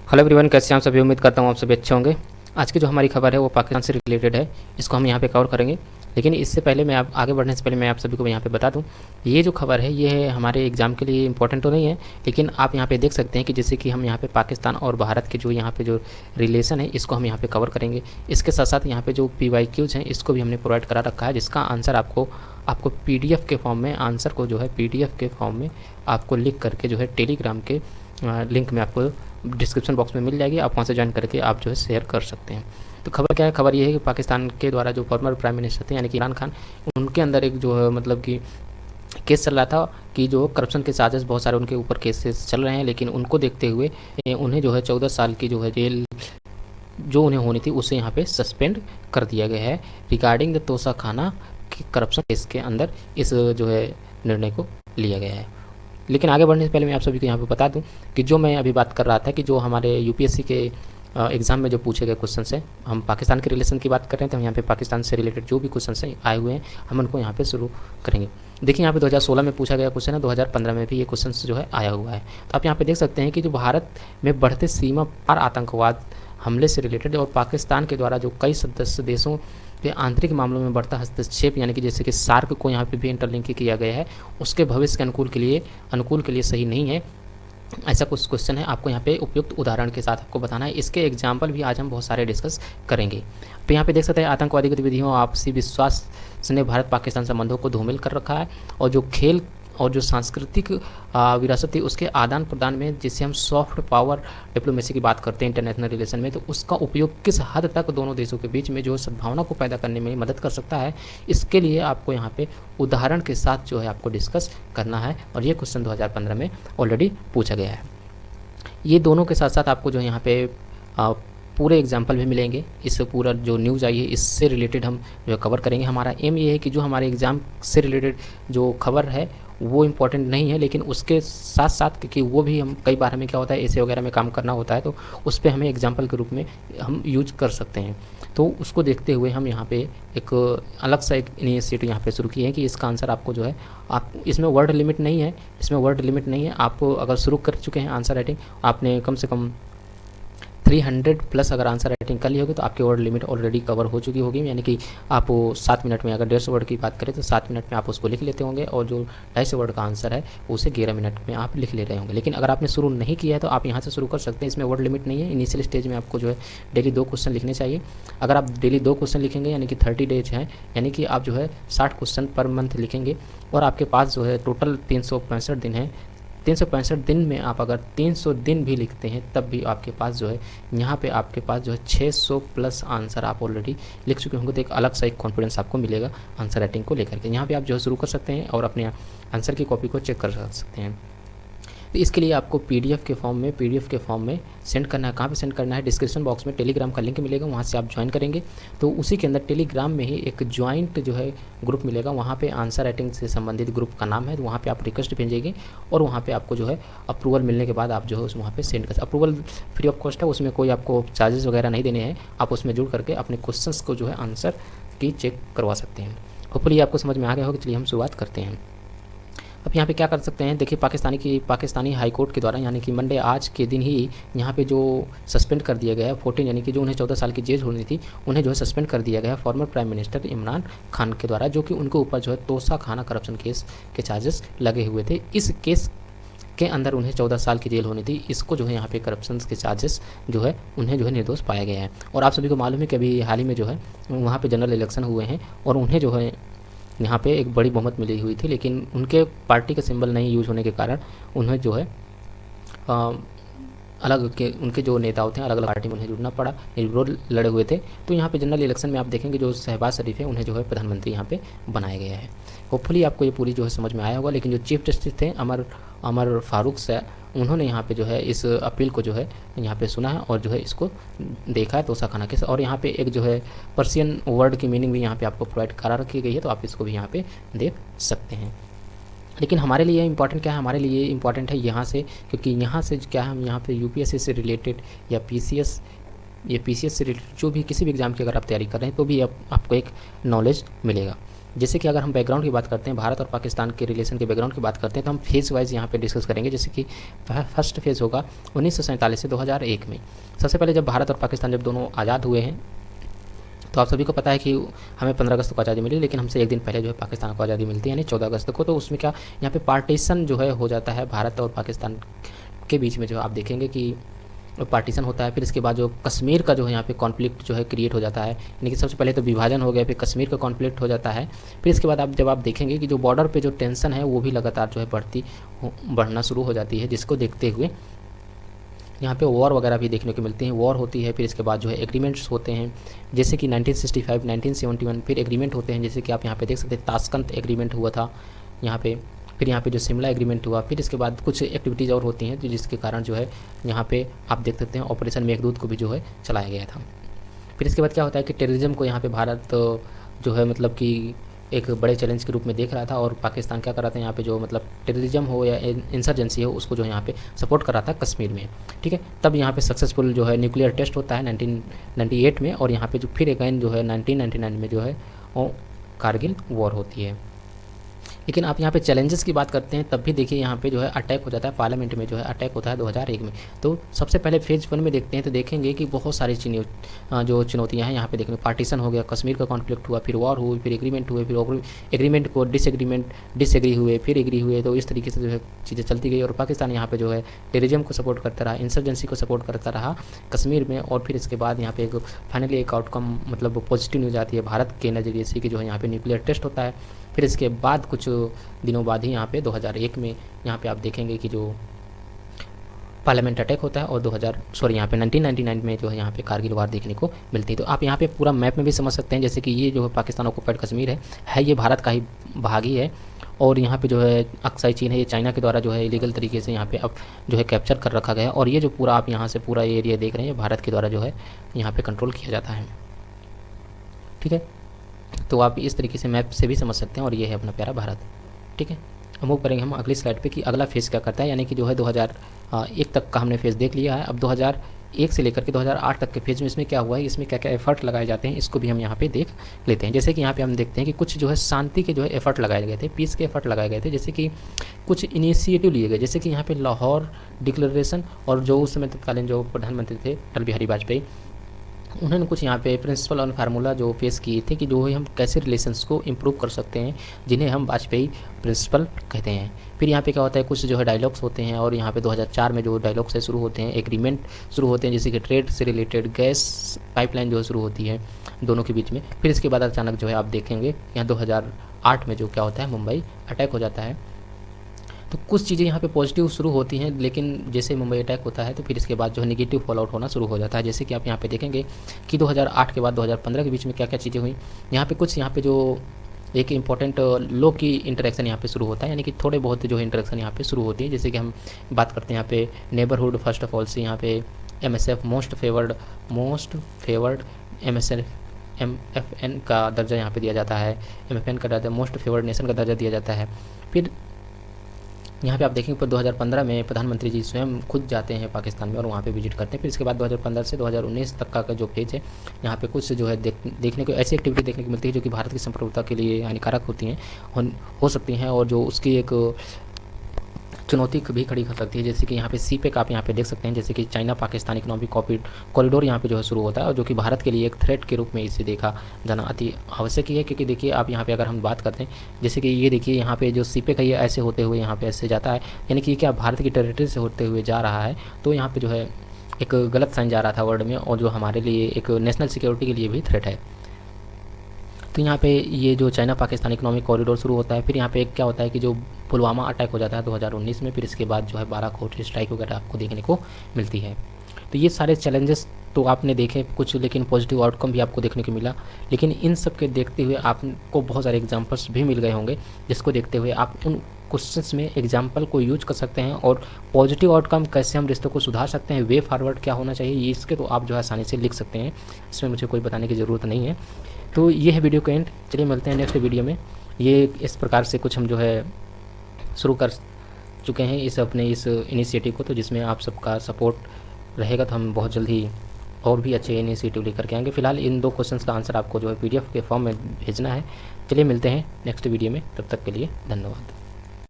Hello everyone, कैसे हैं आप सभी। उम्मीद करता हूँ आप सभी अच्छे होंगे। आज की जो हमारी खबर है वो पाकिस्तान से रिलेटेड है, इसको हम यहाँ पे कवर करेंगे। लेकिन इससे पहले मैं आप आगे बढ़ने से पहले मैं आप सभी को यहाँ पे बता दूँ, ये जो खबर है ये है हमारे एग्जाम के लिए इंपॉर्टेंट तो नहीं है, लेकिन आप यहाँ पे देख सकते हैं कि जैसे कि हम यहाँ पे पाकिस्तान और भारत के जो यहाँ पे जो रिलेशन है इसको हम यहाँ पे कवर करेंगे। इसके साथ साथ यहाँ पे जो PYQs हैं इसको भी हमने प्रोवाइड करा रखा है, जिसका आंसर आपको आपको PDF के फॉर्म में, आंसर को जो है PDF के फॉर्म में आपको लिख करके जो है टेलीग्राम के लिंक में आपको डिस्क्रिप्शन बॉक्स में मिल जाएगी। आप वहाँ से ज्वाइन करके आप जो है शेयर कर सकते हैं। तो खबर क्या है, खबर ये है कि पाकिस्तान के द्वारा जो फॉर्मर प्राइम मिनिस्टर थे यानी कि इमरान खान, उनके अंदर एक जो है मतलब कि केस चल रहा था कि जो करप्शन के चार्जेस बहुत सारे उनके ऊपर केसेस चल रहे हैं, लेकिन उनको देखते हुए उन्हें जो है 14 साल की जो है जेल जो उन्हें होनी थी उसे यहाँ पे सस्पेंड कर दिया गया है रिगार्डिंग द तोसा खाना करप्शन केस के अंदर इस जो है निर्णय को लिया गया है। लेकिन आगे बढ़ने से पहले मैं आप सभी को यहाँ पे बता दूं कि जो मैं अभी बात कर रहा था कि जो हमारे UPSC के एग्ज़ाम में जो पूछे गए क्वेश्चन है, हम पाकिस्तान के रिलेशन की बात कर रहे हैं, तो हम यहाँ पे पाकिस्तान से रिलेटेड जो भी क्वेश्चन आए हुए हैं हम उनको यहाँ पे शुरू करेंगे। देखिए यहाँ पे 2016 में पूछा गया क्वेश्चन है, 2015 में भी ये क्वेश्चन जो है आया हुआ है। तो आप यहाँ पे देख सकते हैं कि जो भारत में बढ़ते सीमा पार आतंकवाद हमले से रिलेटेड और पाकिस्तान के द्वारा जो कई सदस्य देशों के आंतरिक मामलों में बढ़ता हस्तक्षेप यानी कि जैसे कि सार्क को यहाँ पे भी इंटरलिंक किया गया है, उसके भविष्य के अनुकूल के लिए सही नहीं है। ऐसा कुछ क्वेश्चन है, आपको यहाँ पे उपयुक्त उदाहरण के साथ आपको बताना है। इसके एग्जाम्पल भी आज हम बहुत सारे डिस्कस करेंगे। तो यहाँ पे देख सकते हैं आतंकवादी गतिविधियों आपसी विश्वास ने भारत पाकिस्तान संबंधों को धूमिल कर रखा है, और जो खेल और जो सांस्कृतिक विरासत थी उसके आदान प्रदान में, जिससे हम सॉफ्ट पावर डिप्लोमेसी की बात करते हैं इंटरनेशनल रिलेशन में, तो उसका उपयोग किस हद तक दोनों देशों के बीच में जो सद्भावना को पैदा करने में मदद कर सकता है, इसके लिए आपको यहाँ पे उदाहरण के साथ जो है आपको डिस्कस करना है। और ये क्वेश्चन 2015 में ऑलरेडी पूछा गया है। ये दोनों के साथ साथ आपको जो यहाँ पे पूरे एग्जाम्पल भी मिलेंगे। इस पूरा जो न्यूज़ आई है इससे रिलेटेड हम जो कवर करेंगे। हमारा एम ये है कि जो हमारे एग्ज़ाम से रिलेटेड जो खबर है वो इम्पॉर्टेंट नहीं है, लेकिन उसके साथ साथ क्योंकि वो भी हम कई बार हमें क्या होता है ऐसे वगैरह में काम करना होता है, तो उस पर हमें एग्जाम्पल के रूप में हम यूज कर सकते हैं। तो उसको देखते हुए हम यहाँ पे एक अलग सा एक इनिशिएटिव यहाँ पे शुरू किए हैं कि इसका आंसर आपको जो है, आप इसमें वर्ड लिमिट नहीं है, आप अगर शुरू कर चुके हैं आंसर राइटिंग, आपने कम से कम 300 प्लस अगर आंसर राइटिंग कर ली होगी तो आपकी वर्ड लिमिट ऑलरेडी कवर हो चुकी होगी। यानी कि आप 7 मिनट में, अगर 150 वर्ड की बात करें तो 7 मिनट में आप उसको लिख लेते होंगे, और जो 250 वर्ड का आंसर है उसे 11 मिनट में आप लिख ले रहे होंगे। लेकिन अगर आपने शुरू नहीं किया है तो आप यहाँ से शुरू कर सकते हैं, इसमें वर्ड लिमिट नहीं है। इनिशियल स्टेज में आपको जो है डेली 2 क्वेश्चन लिखने चाहिए। अगर आप डेली 2 क्वेश्चन लिखेंगे यानी कि 30 डेज हैं, यानी कि आप जो है 60 क्वेश्चन पर मंथ लिखेंगे, और आपके पास जो है टोटल 365 दिन है। 365 दिन में आप अगर 300 दिन भी लिखते हैं तब भी आपके पास जो है यहाँ पे आपके पास जो है 600 प्लस आंसर आप ऑलरेडी लिख चुके होंगे। तो एक अलग सा एक कॉन्फिडेंस आपको मिलेगा आंसर राइटिंग को लेकर के। यहाँ पे आप जो है शुरू कर सकते हैं और अपने आंसर की कॉपी को चेक कर सकते हैं। तो इसके लिए आपको PDF के फॉर्म में सेंड करना है। कहाँ पे सेंड करना है, डिस्क्रिप्शन बॉक्स में टेलीग्राम का लिंक मिलेगा, वहाँ से आप ज्वाइन करेंगे तो उसी के अंदर टेलीग्राम में ही एक ज्वाइंट जो है ग्रुप मिलेगा, वहाँ पे आंसर राइटिंग से संबंधित ग्रुप का नाम है। तो वहाँ पे आप रिक्वेस्ट भेजेंगे और वहाँ पे आपको जो है अप्रूवल मिलने के बाद आप जो है वहाँ पे सेंड कर, अप्रूवल फ्री ऑफ कॉस्ट है, उसमें कोई आपको चार्जेस वगैरह नहीं देने हैं। आप उसमें जुड़ करके अपने क्वेश्चंस को जो है आंसर की चेक करवा सकते हैं। होपफुली आपको समझ में आ गया होगा। चलिए हम शुरुआत करते हैं। अब यहाँ पे क्या कर सकते हैं, देखिए पाकिस्तानी हाई कोर्ट के द्वारा यानी कि मंडे आज के दिन ही यहाँ पे जो सस्पेंड कर दिया गया है 14 यानी कि जो उन्हें 14 साल की जेल होनी थी उन्हें जो है सस्पेंड कर दिया गया है former prime minister Imran Khan के द्वारा, जो कि उनके ऊपर जो है तोसा खाना करप्शन केस के चार्जेस लगे हुए थे। इस केस के अंदर उन्हें 14 साल की जेल होनी थी। इसको जो है यहाँ पे करप्शन के चार्जेस जो है उन्हें जो है निर्दोष पाया गया है। और आप सभी को मालूम है कि अभी हाल ही में जो है वहाँ पे जनरल इलेक्शन हुए हैं और उन्हें जो है यहाँ पे एक बड़ी बहुमत मिली हुई थी, लेकिन उनके पार्टी का सिंबल नहीं यूज होने के कारण उन्हें जो है अलग के उनके जो नेता होते हैं अलग अलग पार्टी में उन्हें जुड़ना पड़ा, विरोध लड़े हुए थे। तो यहाँ पे जनरल इलेक्शन में आप देखेंगे जो शहबाज शरीफ है उन्हें जो है प्रधानमंत्री यहाँ पे बनाया गया है। होपफुली आपको ये पूरी जो है समझ में आया होगा। लेकिन जो चीफ जस्टिस थे अमर फारूक से, उन्होंने यहाँ पे जो है इस अपील को जो है यहाँ पे सुना है और जो है इसको देखा है तोसा खाना केस। और यहाँ पे एक जो है पर्शियन वर्ड की मीनिंग भी यहाँ पे आपको प्रोवाइड करा रखी गई है, तो आप इसको भी यहाँ पे देख सकते हैं। लेकिन हमारे लिए इम्पॉर्टेंट क्या है, हमारे लिए इम्पॉर्टेंट है यहाँ से, क्योंकि यहाँ से क्या है हम यहाँ पे UPSC से रिलेटेड या PCS से रिलेटेड जो भी किसी भी एग्ज़ाम की अगर आप तैयारी कर रहे हैं तो भी आपको एक नॉलेज मिलेगा। जैसे कि अगर हम बैकग्राउंड की बात करते हैं, भारत और पाकिस्तान के रिलेशन के बैकग्राउंड की बात करते हैं, तो हम फेज़ वाइज यहाँ पे डिस्कस करेंगे। जैसे कि फर्स्ट फेज़ होगा 1947 से 2001 में। सबसे पहले जब भारत और पाकिस्तान जब दोनों आज़ाद हुए हैं, तो आप सभी को पता है कि हमें 15 अगस्त को आज़ादी मिली, लेकिन हमसे एक दिन पहले जो है पाकिस्तान को आज़ादी मिलती है, यानी 14 अगस्त को। तो उसमें क्या यहाँ पे पार्टीशन जो है हो जाता है भारत और पाकिस्तान के बीच में, जो आप देखेंगे कि पार्टीशन होता है। फिर इसके बाद जो कश्मीर का जो है यहाँ पे कॉन्फ्लिक्ट जो है क्रिएट हो जाता है, यानी कि सबसे पहले तो विभाजन हो गया, फिर कश्मीर का कॉन्फ्लिक्ट हो जाता है। फिर इसके बाद जब आप देखेंगे कि जो बॉर्डर पे जो टेंशन है वो भी लगातार जो है बढ़ना शुरू हो जाती है, जिसको देखते हुए यहाँ पे वॉर वगैरह भी देखने को मिलती हैं। वॉर होती है, फिर इसके बाद जो है एग्रीमेंट्स होते हैं, जैसे कि 1965, 1971 फिर एग्रीमेंट होते हैं, जैसे कि आप यहाँ पे देख सकते हैं ताशकंद एग्रीमेंट हुआ था यहाँ पे। फिर यहाँ पे जो शिमला एग्रीमेंट हुआ, फिर इसके बाद कुछ एक्टिविटीज़ और होती हैं, तो जिसके कारण जो है यहाँ पे आप देख सकते हैं ऑपरेशन मेघदूत को भी जो है चलाया गया था। फिर इसके बाद क्या होता है कि टेररिज्म को यहाँ पे भारत जो है मतलब कि एक बड़े चैलेंज के रूप में देख रहा था, और पाकिस्तान क्या कर रहा था यहाँ पे जो मतलब टेररिज्म हो या इंसर्जेंसी हो उसको जो यहाँ पे सपोर्ट कर रहा था कश्मीर में। ठीक है, तब यहाँ पे सक्सेसफुल जो है न्यूक्लियर टेस्ट होता है 1998 में, और यहाँ पे जो फिर अगैन जो है 1999 में जो है वो कारगिल वॉर होती है। लेकिन आप यहाँ पे चैलेंजेस की बात करते हैं, तब भी देखिए यहाँ पे जो है अटैक हो जाता है, पार्लियामेंट में जो है अटैक होता है 2001 में। तो सबसे पहले फेज़ 1 में देखते हैं, तो देखेंगे कि बहुत सारी जो चुनौतियाँ हैं यहाँ पे देखने। पार्टीशन हो गया, कश्मीर का कॉन्फ्लिक्ट हुआ, फिर वॉर हुई, फिर एग्रीमेंट हुए, फिर एग्रीमेंट को डिसएग्री हुए, फिर एग्री हुए। तो इस तरीके से जो है चीज़ें चलती गई, और पाकिस्तान यहाँ पे जो है टेररिज्म को सपोर्ट करता रहा, इंसर्जेंसी को सपोर्ट करता रहा कश्मीर में। और फिर इसके बाद यहाँ पे एक फाइनली एक आउटकम मतलब पॉजिटिव न्यूज़ आती है भारत के नज़रिए से कि जो है यहाँ पे न्यूक्लियर टेस्ट होता है। फिर इसके बाद कुछ दिनों बाद ही यहाँ पे 2001 में यहाँ पे आप देखेंगे कि जो पार्लियामेंट अटैक होता है, और यहाँ पे 1999 में जो है यहाँ पे कारगिल वार देखने को मिलती है। तो आप यहाँ पे पूरा मैप में भी समझ सकते हैं, जैसे कि ये जो है पाकिस्तान ऑक्युपाइड कश्मीर है ये भारत का ही भाग ही है, और यहाँ पे जो है अक्साई चीन है, ये चाइना के द्वारा जो है इलीगल तरीके से यहाँ पे अब जो है कैप्चर कर रखा गया है। और ये जो पूरा आप यहाँ से पूरा एरिया देख रहे हैं, भारत के द्वारा जो है यहाँ पे कंट्रोल किया जाता है। ठीक है, तो आप इस तरीके से मैप से भी समझ सकते हैं, और ये है अपना प्यारा भारत। ठीक है, मूव करेंगे हम अगली स्लाइड पे कि अगला फेज़ क्या करता है, यानी कि जो है 2001 तक का हमने फेज़ देख लिया है। अब 2001 से लेकर के 2008 तक के फेज़ में इसमें क्या हुआ है, इसमें क्या क्या एफर्ट लगाए जाते हैं, इसको भी हम यहाँ पे देख लेते हैं। जैसे कि यहाँ पे हम देखते हैं कि कुछ जो है शांति के जो है एफर्ट लगाए गए थे, पीस के एफर्ट लगाए गए थे, जैसे कि कुछ इनिशिएटिव लिए गए, जैसे कि यहाँ पे लाहौर डिक्लेरेशन, और जो उस समय तत्कालीन जो प्रधानमंत्री थे अटल बिहारी वाजपेयी, उन्होंने कुछ यहाँ पे प्रिंसिपल और फार्मूला जो फेस किए थे कि जो है हम कैसे रिलेशंस को इम्प्रूव कर सकते हैं, जिन्हें हम वाजपेयी प्रिंसिपल कहते हैं। फिर यहाँ पे क्या होता है, कुछ जो है डायलॉग्स होते हैं, और यहाँ पे 2004 में जो डायलॉग से शुरू होते हैं, एग्रीमेंट शुरू होते हैं, जैसे कि ट्रेड से रिलेटेड गैस पाइपलाइन जो है शुरू होती है दोनों के बीच में। फिर इसके बाद अचानक जो है आप देखेंगे यहाँ 2008 में जो क्या होता है, मुंबई अटैक हो जाता है। तो कुछ चीज़ें यहाँ पे पॉजिटिव शुरू होती हैं, लेकिन जैसे मुंबई अटैक होता है तो फिर इसके बाद जो है नेगेटिव फॉल आउट होना शुरू हो जाता है। जैसे कि आप यहाँ पे देखेंगे कि 2008 के बाद 2015 के बीच में क्या क्या चीज़ें हुई। यहाँ पे कुछ यहाँ पे जो एक इम्पॉर्टेंट लो की इंटरेक्शन यहाँ पे शुरू होता है, यानी कि थोड़े बहुत जो इंटरेक्शन यहाँ पे शुरू होती है। जैसे कि हम बात करते हैं यहाँ पे नेबरहुड फर्स्ट ऑफ ऑल से, यहाँ पे MSF मोस्ट फेवर्ड MFN का दर्जा यहाँ पे दिया जाता है, MFN का दर्जा मोस्ट फेवर्ड नेशन का दर्जा दिया जाता है। फिर यहाँ पे आप देखेंगे पर 2015 में प्रधानमंत्री जी स्वयं खुद जाते हैं पाकिस्तान में और वहाँ पे विजिट करते हैं। फिर इसके बाद 2015 से 2019 तक का जो फेज है, यहाँ पे कुछ जो है देखने को ऐसी एक्टिविटी देखने को मिलती है जो कि भारत की संप्रभुता के लिए हानिकारक होती हैं, हो सकती हैं, और जो उसकी एक चुनौती भी खड़ी कर सकती है। जैसे कि यहाँ पे CPEC आप यहाँ पे देख सकते हैं, जैसे कि चाइना पाकिस्तान इकोनॉमिक कॉरिडोर यहाँ पे जो है शुरू होता है, और जो कि भारत के लिए एक थ्रेट के रूप में इसे देखा जाना अति आवश्यक ही है। क्योंकि देखिए आप यहाँ पे अगर हम बात करते हैं, जैसे कि ये देखिए यहाँ पे जो CPEC है ये ऐसे होते हुए यहाँ पे ऐसे जाता है, यानी कि क्या भारत की टेरिटरी से होते हुए जा रहा है। तो यहाँ पर जो है एक गलत साइन जा रहा था वर्ल्ड में, और जो हमारे लिए एक नेशनल सिक्योरिटी के लिए भी थ्रेट है। तो यहाँ पे ये जो चाइना पाकिस्तान इकोनॉमिक कॉरिडोर शुरू होता है। फिर यहाँ पे क्या होता है कि जो पुलवामा अटैक हो जाता है 2019 में, फिर इसके बाद जो है 12 कोर्ट स्ट्राइक वगैरह आपको देखने को मिलती है। तो ये सारे चैलेंजेस तो आपने देखे कुछ, लेकिन पॉजिटिव आउटकम भी आपको देखने को मिला। लेकिन इन सब के देखते हुए आपको बहुत सारे एग्जाम्पल्स भी मिल गए होंगे, जिसको देखते हुए आप उन क्वेश्चंस में एग्जाम्पल को यूज कर सकते हैं, और पॉजिटिव आउटकम कैसे हम रिश्तों को सुधार सकते हैं, वे फॉरवर्ड क्या होना चाहिए, ये इसके तो आप जो है आसानी से लिख सकते हैं। इसमें मुझे कोई बताने की ज़रूरत नहीं है। तो ये है वीडियो का एंड। चलिए मिलते हैं नेक्स्ट वीडियो में। ये इस प्रकार से कुछ हम जो है शुरू कर चुके हैं इस अपने इस इनिशिएटिव को, तो जिसमें आप सबका सपोर्ट रहेगा तो हम बहुत जल्द ही और भी अच्छे इनिशिएटिव लेकर के आएंगे। फिलहाल इन 2 क्वेश्चंस का आंसर आपको जो है PDF के फॉर्म में भेजना है। चलिए मिलते हैं नेक्स्ट वीडियो में, तब तक के लिए धन्यवाद।